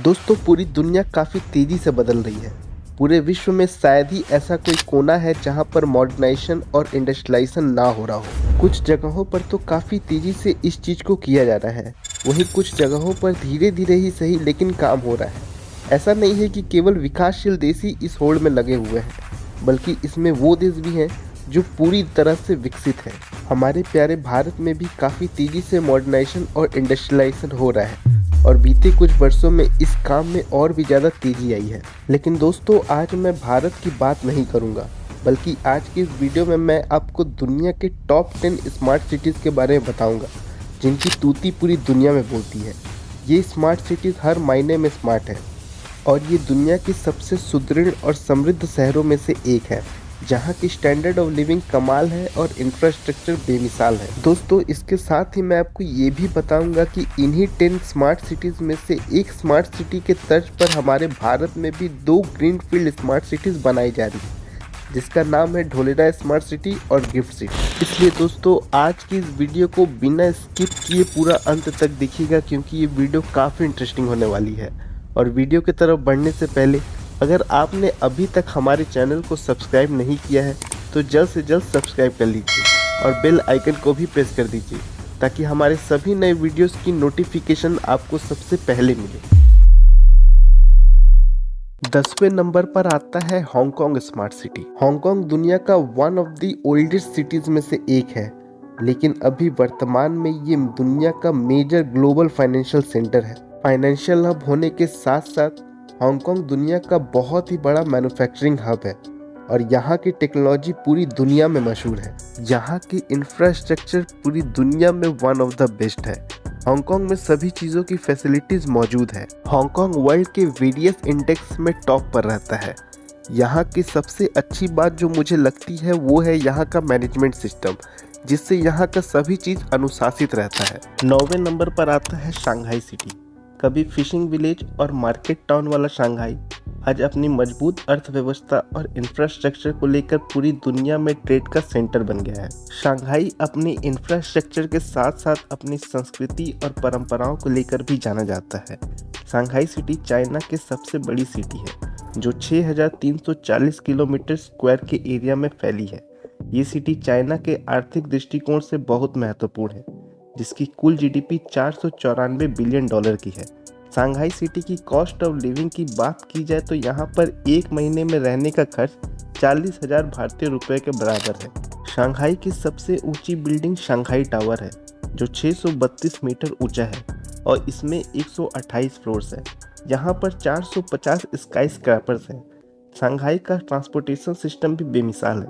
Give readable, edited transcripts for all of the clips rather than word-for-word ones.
दोस्तों, पूरी दुनिया काफ़ी तेज़ी से बदल रही है। पूरे विश्व में शायद ही ऐसा कोई कोना है जहां पर मॉडर्नाइजेशन और इंडस्ट्रियलाइजेशन ना हो रहा हो। कुछ जगहों पर तो काफ़ी तेज़ी से इस चीज़ को किया जा रहा है, वहीं कुछ जगहों पर धीरे धीरे ही सही लेकिन काम हो रहा है। ऐसा नहीं है कि केवल विकासशील देश ही इस होड़ में लगे हुए हैं, बल्कि इसमें वो देश भी हैं जो पूरी तरह से विकसित हैं। हमारे प्यारे भारत में भी काफ़ी तेज़ी से मॉडर्नाइजेशन और इंडस्ट्रियलाइजेशन हो रहा है और बीते कुछ वर्षों में इस काम में और भी ज़्यादा तेज़ी आई है। लेकिन दोस्तों, आज मैं भारत की बात नहीं करूँगा, बल्कि आज की इस वीडियो में मैं आपको दुनिया के टॉप 10 स्मार्ट सिटीज़ के बारे में बताऊँगा, जिनकी तूती पूरी दुनिया में बोलती है। ये स्मार्ट सिटीज़ हर मायने में स्मार्ट है और ये दुनिया की सबसे सुदृढ़ और समृद्ध शहरों में से एक है, जहाँ की स्टैंडर्ड ऑफ लिविंग कमाल है और इंफ्रास्ट्रक्चर बेमिसाल है। दोस्तों, इसके साथ ही मैं आपको ये भी बताऊंगा कि इन्हीं 10 स्मार्ट सिटीज़ में से एक स्मार्ट सिटी के तर्ज पर हमारे भारत में भी 2 ग्रीनफील्ड स्मार्ट सिटीज़ बनाई जा रही है, जिसका नाम है ढोलेरा स्मार्ट सिटी और गिफ्ट सिटी। इसलिए दोस्तों, आज की इस वीडियो को बिना स्किप किए पूरा अंत तक देखिएगा, क्योंकि ये वीडियो काफ़ी इंटरेस्टिंग होने वाली है। और वीडियो की तरफ बढ़ने से पहले अगर आपने अभी तक हमारे चैनल को सब्सक्राइब नहीं किया है तो जल्द से जल्द सब्सक्राइब कर लीजिए और बेल आइकन को भी प्रेस कर दीजिए, ताकि हमारे सभी नए वीडियोस की नोटिफिकेशन आपको सबसे पहले मिले। 10वें नंबर पर आता है हांगकांग स्मार्ट सिटी। हांगकांग दुनिया का one of the oldest cities में से एक है, लेकिन अभी वर्तमान में ये दुनिया का मेजर ग्लोबल फाइनेंशियल सेंटर है। फाइनेंशियल हब होने के साथ साथ हांगकांग दुनिया का बहुत ही बड़ा मैन्युफैक्चरिंग हब है और यहाँ की टेक्नोलॉजी पूरी दुनिया में मशहूर है। यहाँ की इंफ्रास्ट्रक्चर पूरी दुनिया में वन ऑफ द बेस्ट है। हांगकांग में सभी चीज़ों की फैसिलिटीज़ मौजूद है। हांगकांग वर्ल्ड के वेरियस इंडेक्स में टॉप पर रहता है। यहाँ की सबसे अच्छी बात जो मुझे लगती है वो है यहाँ का मैनेजमेंट सिस्टम, जिससे यहाँ का सभी चीज़ अनुशासित रहता है। 9वें नंबर पर आता है शंघाई सिटी। कभी फिशिंग विलेज और मार्केट टाउन वाला शंघाई आज अपनी मजबूत अर्थव्यवस्था और इंफ्रास्ट्रक्चर को लेकर पूरी दुनिया में ट्रेड का सेंटर बन गया है। शंघाई अपने इंफ्रास्ट्रक्चर के साथ साथ अपनी संस्कृति और परंपराओं को लेकर भी जाना जाता है। शंघाई सिटी चाइना की सबसे बड़ी सिटी है, जो 6340 किलोमीटर स्क्वायर के एरिया में फैली है। ये सिटी चाइना के आर्थिक दृष्टिकोण से बहुत महत्वपूर्ण है, जिसकी कुल जीडीपी 494 बिलियन डॉलर की है। शंघाई सिटी की कॉस्ट ऑफ लिविंग की बात की जाए तो यहाँ पर एक महीने में रहने का खर्च 40,000 भारतीय रुपये के बराबर है। शंघाई की सबसे ऊंची बिल्डिंग शंघाई टावर है, जो 632 मीटर ऊंचा है और इसमें 128 फ्लोर्स हैं। यहाँ पर 450 स्काई स्क्रैपर्स हैं। शंघाई का ट्रांसपोर्टेशन सिस्टम भी बेमिसाल है।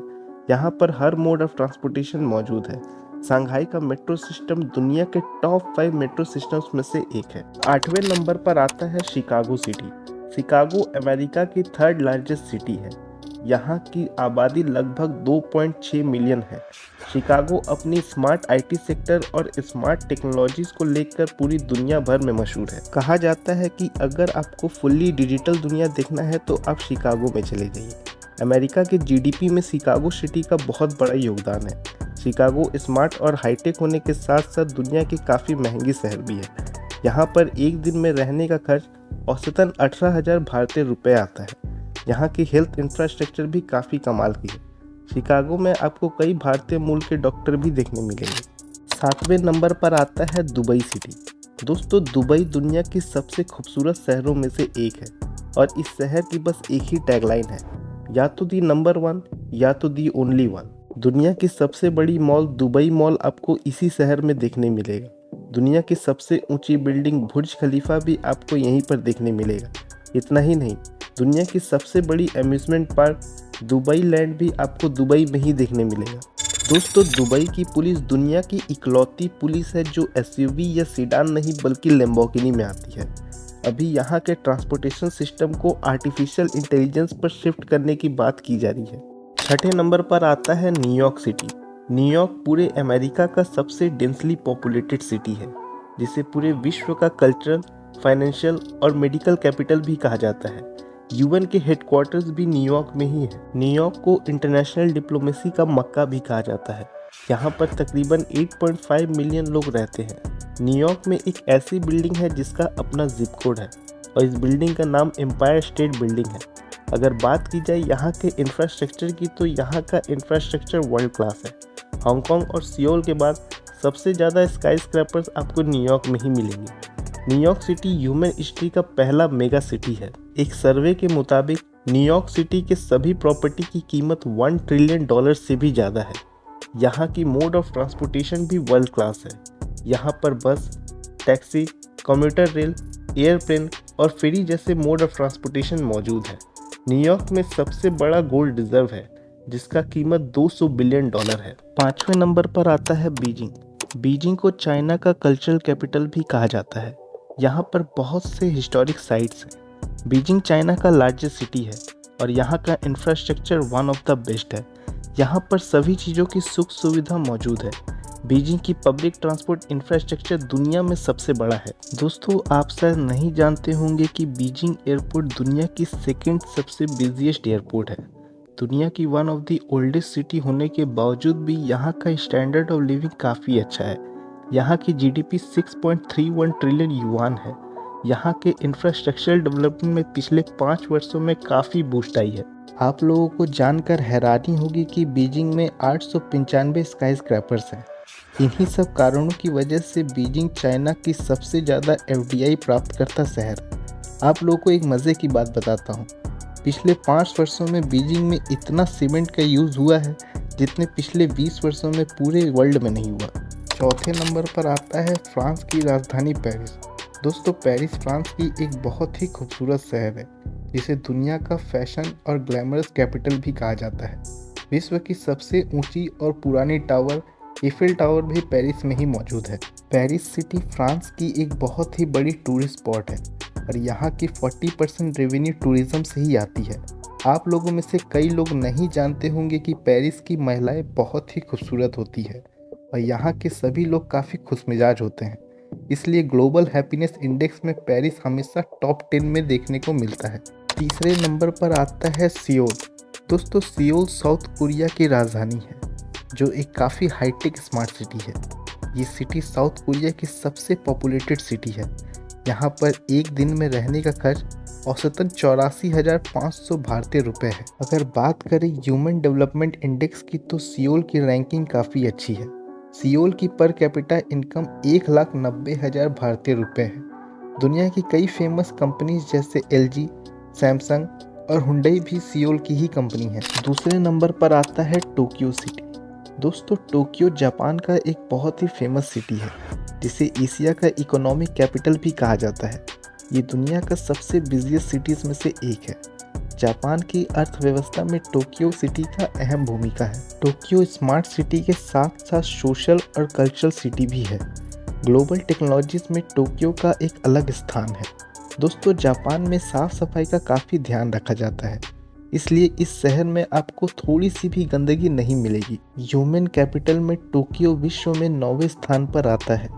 यहाँ पर हर मोड ऑफ ट्रांसपोर्टेशन मौजूद है। शंघाई का मेट्रो सिस्टम दुनिया के टॉप 5 मेट्रो सिस्टम्स में से एक है। 8वें नंबर पर आता है शिकागो सिटी। शिकागो अमेरिका की 3rd लार्जेस्ट सिटी है। यहाँ की आबादी लगभग 2.6 मिलियन है। शिकागो अपनी स्मार्ट आईटी सेक्टर और स्मार्ट टेक्नोलॉजीज को लेकर पूरी दुनिया भर में मशहूर है। कहा जाता है कि अगर आपको फुल्ली डिजिटल दुनिया देखना है तो आप शिकागो में चले जाइए। अमेरिका के जीडीपी में शिकागो सिटी का बहुत बड़ा योगदान है। शिकागो स्मार्ट और हाईटेक होने के साथ साथ दुनिया की काफ़ी महंगी शहर भी है। यहाँ पर एक दिन में रहने का खर्च औसतन 18,000 भारतीय रुपये आता है। यहाँ की हेल्थ इंफ्रास्ट्रक्चर भी काफ़ी कमाल की है। शिकागो में आपको कई भारतीय मूल के डॉक्टर भी देखने मिलेंगे। 7वें नंबर पर आता है दुबई सिटी। दोस्तों, दुबई दुनिया की सबसे खूबसूरत शहरों में से एक है और इस शहर की बस एक ही टैगलाइन है, या तो दी नंबर 1 या तो दी ओनली 1। दुनिया की सबसे बड़ी मॉल दुबई मॉल आपको इसी शहर में देखने मिलेगा। दुनिया की सबसे ऊंची बिल्डिंग बुर्ज खलीफा भी आपको यहीं पर देखने मिलेगा। इतना ही नहीं, दुनिया की सबसे बड़ी अम्यूजमेंट पार्क दुबई लैंड भी आपको दुबई में ही देखने मिलेगा। दोस्तों, दुबई की पुलिस दुनिया की इकलौती पुलिस है जो एसयूवी या सीडान नहीं बल्कि लैम्बोर्गिनी में आती है। अभी यहाँ के ट्रांसपोर्टेशन सिस्टम को आर्टिफिशियल इंटेलिजेंस पर शिफ्ट करने की बात की जा रही है। 6ठे नंबर पर आता है न्यूयॉर्क सिटी। न्यूयॉर्क पूरे अमेरिका का सबसे डेंसली पॉपुलेटेड सिटी है, जिसे पूरे विश्व का कल्चरल, फाइनेंशियल और मेडिकल कैपिटल भी कहा जाता है। यूएन के हेडक्वार्टर्स भी न्यूयॉर्क में ही है। न्यूयॉर्क को इंटरनेशनल डिप्लोमेसी का मक्का भी कहा जाता है। यहाँ पर तकरीबन 8.5 मिलियन लोग रहते हैं। न्यूयॉर्क में एक ऐसी बिल्डिंग है जिसका अपना जिप कोड है और इस बिल्डिंग का नाम एम्पायर स्टेट बिल्डिंग है। अगर बात की जाए यहाँ के इंफ्रास्ट्रक्चर की, तो यहाँ का इंफ्रास्ट्रक्चर वर्ल्ड क्लास है। हांगकांग और सियोल के बाद सबसे ज़्यादा स्काई स्क्रैपर्स आपको न्यूयॉर्क में ही मिलेंगे। न्यूयॉर्क सिटी ह्यूमन हिस्ट्री का पहला मेगा सिटी है। एक सर्वे के मुताबिक न्यूयॉर्क सिटी के सभी प्रॉपर्टी की कीमत $1 ट्रिलियन से भी ज़्यादा है। यहाँ की मोड ऑफ ट्रांसपोर्टेशन भी वर्ल्ड क्लास है। यहाँ पर बस, टैक्सी, कम्यूटर रेल, एयरप्लेन और फेरी जैसे मोड ऑफ ट्रांसपोर्टेशन मौजूद है। न्यूयॉर्क में सबसे बड़ा गोल्ड रिजर्व है जिसका कीमत $200 बिलियन है। 5वें नंबर पर आता है बीजिंग। बीजिंग को चाइना का कल्चरल कैपिटल भी कहा जाता है। यहाँ पर बहुत से हिस्टोरिक साइट्स हैं। बीजिंग चाइना का लार्जेस्ट सिटी है और यहाँ का infrastructure one of the best है। यहाँ पर सभी चीज़ों की सुख सुविधा मौजूद है। बीजिंग की पब्लिक ट्रांसपोर्ट इंफ्रास्ट्रक्चर दुनिया में सबसे बड़ा है। दोस्तों, आप शायद नहीं जानते होंगे कि बीजिंग एयरपोर्ट दुनिया की सेकंड सबसे बिजिएस्ट एयरपोर्ट है। दुनिया की one of the oldest city होने के बावजूद भी यहाँ का स्टैंडर्ड ऑफ लिविंग काफ़ी अच्छा है। यहाँ की जीडीपी 6.31 ट्रिलियन युआन है। यहाँ के इंफ्रास्ट्रक्चरल डेवलपमेंट में पिछले 5 वर्षों में काफ़ी बूस्ट आई है। आप लोगों को जानकर हैरानी होगी कि बीजिंग में 895 स्काई स्क्रैपर्स हैं। इन्हीं सब कारणों की वजह से बीजिंग चाइना की सबसे ज़्यादा एफडीआई प्राप्तकर्ता शहर है। आप लोगों को एक मज़े की बात बताता हूँ। पिछले 5 वर्षों में बीजिंग में इतना सीमेंट का यूज़ हुआ है जितने पिछले 20 वर्षों में पूरे वर्ल्ड में नहीं हुआ। चौथे नंबर पर आता है फ्रांस की राजधानी पेरिस। दोस्तों, पेरिस फ्रांस की एक बहुत ही खूबसूरत शहर है जिसे दुनिया का फैशन और ग्लैमरस कैपिटल भी कहा जाता है। विश्व की सबसे ऊंची और पुरानी टावर ईफिल टावर भी पेरिस में ही मौजूद है। पेरिस सिटी फ्रांस की एक बहुत ही बड़ी टूरिस्ट स्पॉट है और यहाँ की 40% रेवेन्यू टूरिज्म से ही आती है। आप लोगों में से कई लोग नहीं जानते होंगे कि पेरिस की महिलाएं बहुत ही खूबसूरत होती है और यहाँ के सभी लोग काफ़ी खुशमिजाज होते हैं। इसलिए ग्लोबल हैप्पीनेस इंडेक्स में पेरिस हमेशा टॉप 10 में देखने को मिलता है। तीसरे नंबर पर आता है सियोल। दोस्तों, सियोल साउथ कोरिया की राजधानी है जो एक काफ़ी हाईटेक स्मार्ट सिटी है। ये सिटी साउथ कोरिया की सबसे पॉपुलेटेड सिटी है। यहाँ पर एक दिन में रहने का खर्च औसतन 84,500 भारतीय रुपये है। अगर बात करें ह्यूमन डेवलपमेंट इंडेक्स की, तो सियोल की रैंकिंग काफ़ी अच्छी है। सियोल की पर कैपिटा इनकम 1,90,000 भारतीय रुपये है। दुनिया की कई फेमस कंपनीज जैसे LG, सैमसंग और हुंडई भी सियोल की ही कंपनी है। दूसरे नंबर पर आता है टोक्यो सिटी। दोस्तों, टोक्यो जापान का एक बहुत ही फेमस सिटी है जिसे एशिया का इकोनॉमिक कैपिटल भी कहा जाता है। ये दुनिया का सबसे बिजिएस्ट सिटीज़ में से एक है। जापान की अर्थव्यवस्था में टोक्यो सिटी का अहम भूमिका है। टोक्यो स्मार्ट सिटी के साथ साथ सोशल और कल्चरल सिटी भी है। ग्लोबल टेक्नोलॉजीज में टोक्यो का एक अलग स्थान है। दोस्तों, जापान में साफ सफाई का काफ़ी ध्यान रखा जाता है, इसलिए इस शहर में आपको थोड़ी सी भी गंदगी नहीं मिलेगी। ह्यूमन कैपिटल में टोक्यो विश्व में 9वें स्थान पर आता है।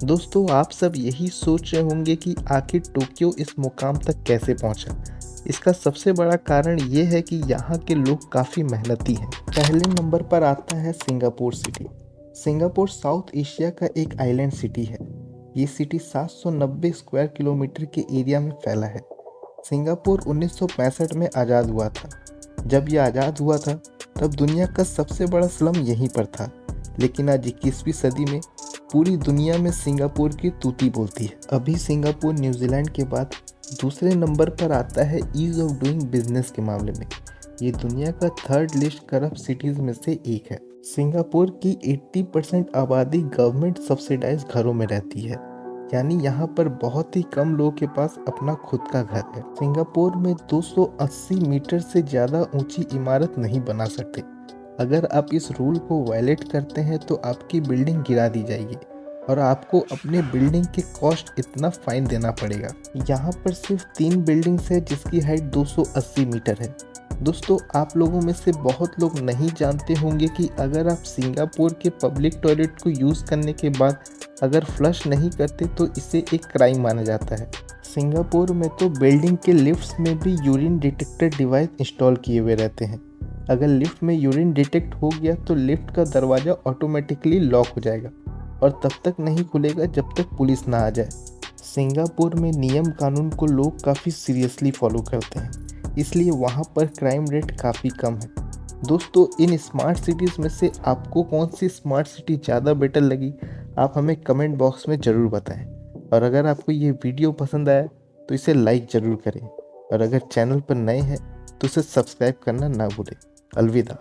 दोस्तों, आप सब यही सोच रहे होंगे कि आखिर टोक्यो इस मुकाम तक कैसे पहुंचा। इसका सबसे बड़ा कारण ये है कि यहाँ के लोग काफ़ी मेहनती हैं। पहले नंबर पर आता है Singapore city. Singapore south Asia का एक आइलैंड सिटी है। ये सिटी 790 स्क्वायर किलोमीटर के एरिया में फैला है। सिंगापुर 1965 में आज़ाद हुआ था। जब यह आज़ाद हुआ था तब दुनिया का सबसे बड़ा स्लम यहीं पर था, लेकिन आज 21वीं सदी में पूरी दुनिया में सिंगापुर की तूती बोलती है। अभी सिंगापुर न्यूजीलैंड के बाद दूसरे नंबर पर आता है ईज़ ऑफ डूइंग बिजनेस के मामले में। ये दुनिया का 3rd लिस्ट करप्ट सिटीज़ में से एक है। सिंगापुर की 80% आबादी गवर्नमेंट सब्सिडाइज घरों में रहती है, यानी यहाँ पर बहुत ही कम लोगों के पास अपना खुद का घर है। सिंगापुर में 280 मीटर से ज़्यादा ऊंची इमारत नहीं बना सकते। अगर आप इस रूल को वायलेट करते हैं तो आपकी बिल्डिंग गिरा दी जाएगी और आपको अपने बिल्डिंग के कॉस्ट इतना फाइन देना पड़ेगा। यहाँ पर सिर्फ 3 बिल्डिंग्स है जिसकी हाइट 280 मीटर है। दोस्तों, आप लोगों में से बहुत लोग नहीं जानते होंगे कि अगर आप सिंगापुर के पब्लिक टॉयलेट को यूज़ करने के बाद अगर फ्लश नहीं करते तो इसे एक क्राइम माना जाता है। सिंगापुर में तो बिल्डिंग के लिफ्ट्स में भी यूरिन डिटेक्टर डिवाइस इंस्टॉल किए हुए रहते हैं। अगर लिफ्ट में यूरिन डिटेक्ट हो गया तो लिफ्ट का दरवाज़ा ऑटोमेटिकली लॉक हो जाएगा और तब तक नहीं खुलेगा जब तक पुलिस ना आ जाए। सिंगापुर में नियम कानून को लोग काफ़ी सीरियसली फॉलो करते हैं, इसलिए वहाँ पर क्राइम रेट काफ़ी कम है। दोस्तों, इन स्मार्ट सिटीज़ में से आपको कौन सी स्मार्ट सिटी ज़्यादा बेटर लगी, आप हमें कमेंट बॉक्स में ज़रूर बताएं। और अगर आपको ये वीडियो पसंद आया तो इसे लाइक ज़रूर करें, और अगर चैनल पर नए हैं तो इसे सब्सक्राइब करना ना भूलें। अलविदा।